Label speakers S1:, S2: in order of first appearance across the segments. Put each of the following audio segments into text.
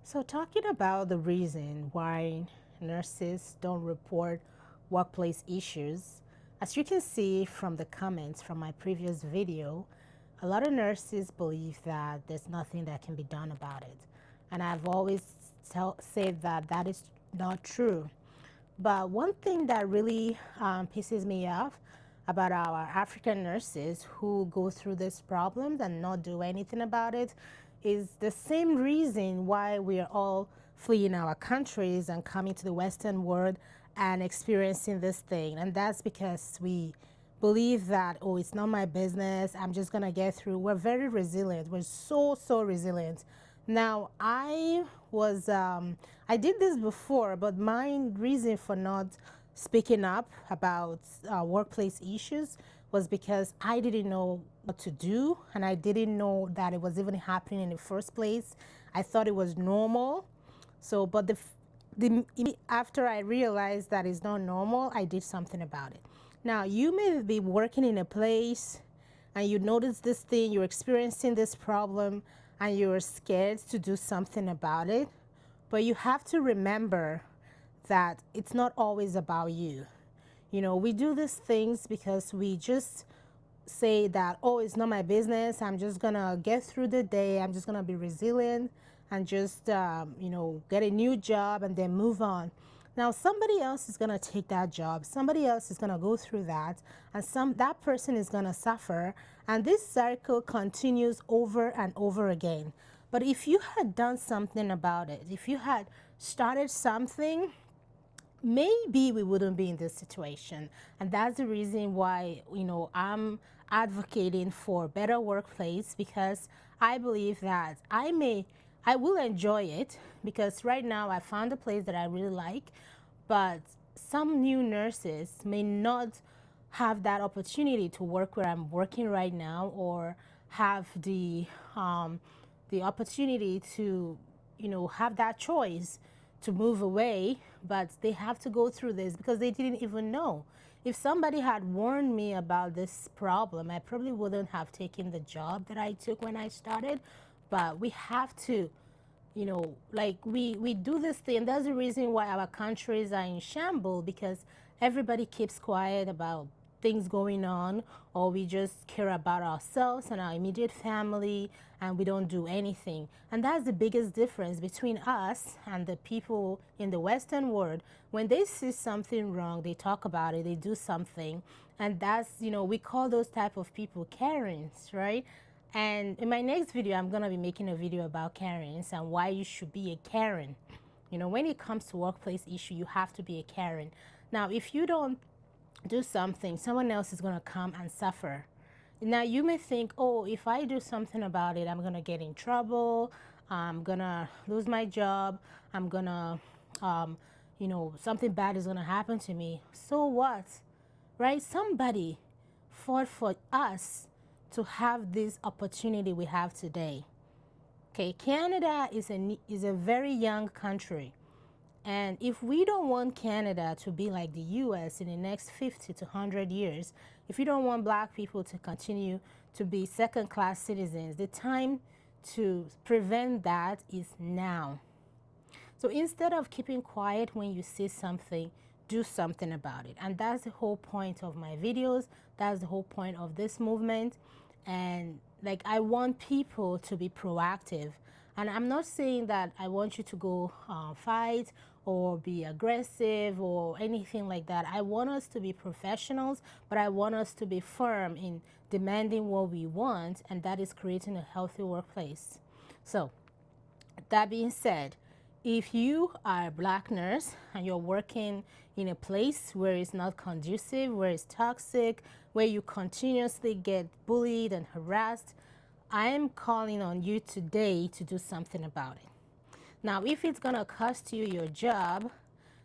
S1: So, talking about the reason why nurses don't report workplace issues, as you can see from the comments from my previous video, a lot of nurses believe that there's nothing that can be done about it. And I've always said that that is not true. But one thing that really pisses me off about our African nurses who go through these problems and not do anything about it is the same reason why we are all fleeing our countries and coming to the Western world and experiencing this thing. And that's because we believe that, oh, it's not my business. I'm just going to get through. We're very resilient. We're so resilient. Now, I did this before, but my reason for not speaking up about workplace issues was because I didn't know what to do, and I didn't know that it was even happening in the first place. I thought it was normal. So, but after I realized that it's not normal, I did something about it. Now, you may be working in a place and you notice this thing, you're experiencing this problem, and you're scared to do something about it. But you have to remember that it's not always about you. You know, we do these things because we just say that, oh, it's not my business. I'm just going to get through the day. I'm just going to be resilient and just, get a new job and then move on. Now, somebody else is going to take that job. Somebody else is going to go through that. And that person is going to suffer. And this cycle continues over and over again. But if you had done something about it, if you had started something, maybe we wouldn't be in this situation. And that's the reason why, I'm advocating for better workplace, because I believe that I will enjoy it, because right now I found a place that I really like, but some new nurses may not have that opportunity to work where I'm working right now, or have the opportunity to, have that choice to move away, but they have to go through this because they didn't even know. If somebody had warned me about this problem, I probably wouldn't have taken the job that I took when I started. But we have to, like we do this thing. That's the reason why our countries are in shambles, because everybody keeps quiet about things going on, or we just care about ourselves and our immediate family, and we don't do anything. And that's the biggest difference between us and the people in the Western world. When they see something wrong, they talk about it, they do something. And that's, we call those type of people Karens, right? And in my next video, I'm going to be making a video about Karens and why you should be a Karen. When it comes to workplace issue, you have to be a Karen. Now, if you don't do something, someone else is going to come and suffer. Now, you may think, oh, if I do something about it, I'm going to get in trouble. I'm going to lose my job. I'm going to, something bad is going to happen to me. So what? Right? Somebody fought for us to have this opportunity we have today. Okay, Canada is a very young country. And if we don't want Canada to be like the US in the next 50 to 100 years, if you don't want black people to continue to be second-class citizens, the time to prevent that is now. So instead of keeping quiet when you see something, do something about it. And that's the whole point of my videos. That's the whole point of this movement. And like, I want people to be proactive. And I'm not saying that I want you to go fight or be aggressive or anything like that. I want us to be professionals, but I want us to be firm in demanding what we want, and that is creating a healthy workplace. So that being said, if you are a black nurse and you're working in a place where it's not conducive, where it's toxic, where you continuously get bullied and harassed, I am calling on you today to do something about it. Now, if it's going to cost you your job,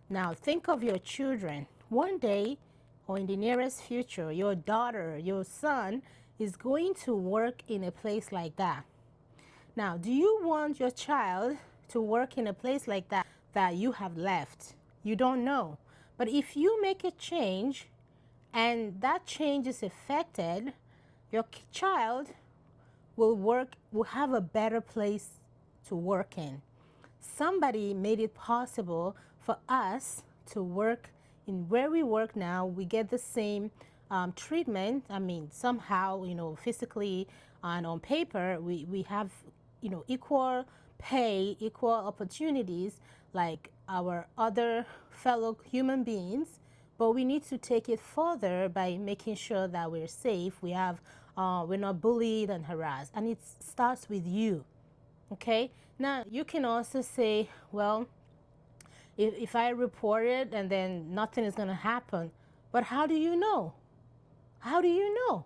S1: now think of your children. One day, or in the nearest future, your daughter, your son is going to work in a place like that. Now, do you want your child to work in a place like that you have left? You don't know. But if you make a change and that change is affected, your child will have a better place to work in. somebody made it possible for us to work in where we work now. We get the same treatment. I mean, somehow, physically and on paper, we have, equal pay, equal opportunities like our other fellow human beings. But we need to take it further by making sure that we're safe, we're not bullied and harassed. And it starts with you. Okay, now you can also say, well, if I report it and then nothing is going to happen. But how do you know? How do you know?